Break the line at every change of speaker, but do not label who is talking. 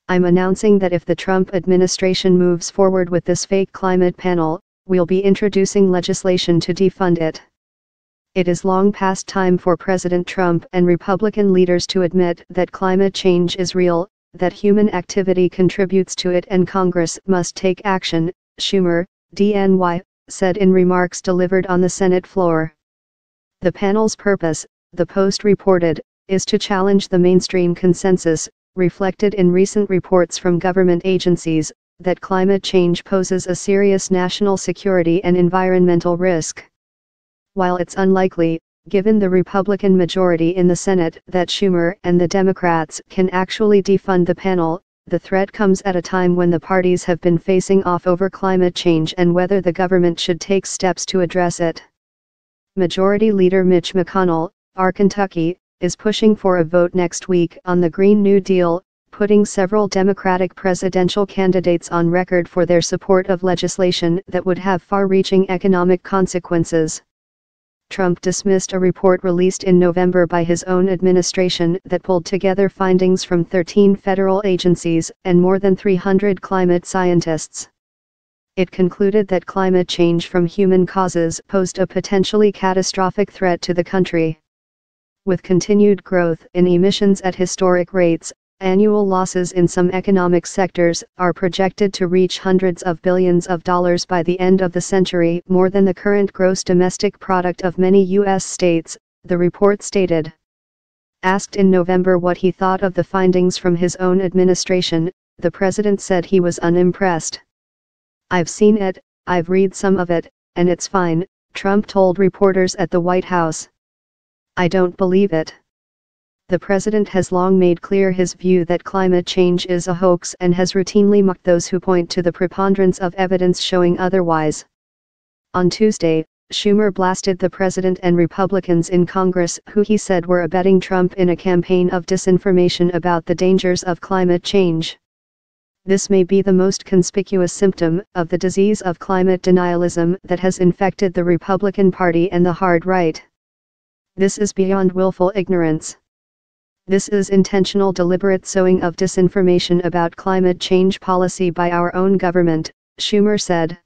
I'm announcing that if the Trump administration moves forward with this fake climate panel, we'll be introducing legislation to defund it. It is long past time for President Trump and Republican leaders to admit that climate change is real, that human activity contributes to it, and Congress must take action, Schumer, D-N.Y, said in remarks delivered on the Senate floor. The panel's purpose, the Post reported, is to challenge the mainstream consensus, reflected in recent reports from government agencies, that climate change poses a serious national security and environmental risk. While it's unlikely, given the Republican majority in the Senate, that Schumer and the Democrats can actually defund the panel, the threat comes at a time when the parties have been facing off over climate change and whether the government should take steps to address it. Majority Leader Mitch McConnell, R. Kentucky, is pushing for a vote next week on the Green New Deal, putting several Democratic presidential candidates on record for their support of legislation that would have far-reaching economic consequences. Trump dismissed a report released in November by his own administration that pulled together findings from 13 federal agencies and more than 300 climate scientists. It concluded that climate change from human causes posed a potentially catastrophic threat to the country. With continued growth in emissions at historic rates, annual losses in some economic sectors are projected to reach hundreds of billions of dollars by the end of the century, more than the current gross domestic product of many U.S. states, the report stated. Asked in November what he thought of the findings from his own administration, the president said he was unimpressed. "I've seen it, I've read some of it, and it's fine," Trump told reporters at the White House. "I don't believe it." The president has long made clear his view that climate change is a hoax and has routinely mocked those who point to the preponderance of evidence showing otherwise. On Tuesday, Schumer blasted the president and Republicans in Congress who he said were abetting Trump in a campaign of disinformation about the dangers of climate change. This may be the most conspicuous symptom of the disease of climate denialism that has infected the Republican Party and the hard right. This is beyond willful ignorance. This is intentional, deliberate sowing of disinformation about climate change policy by our own government, Schumer said.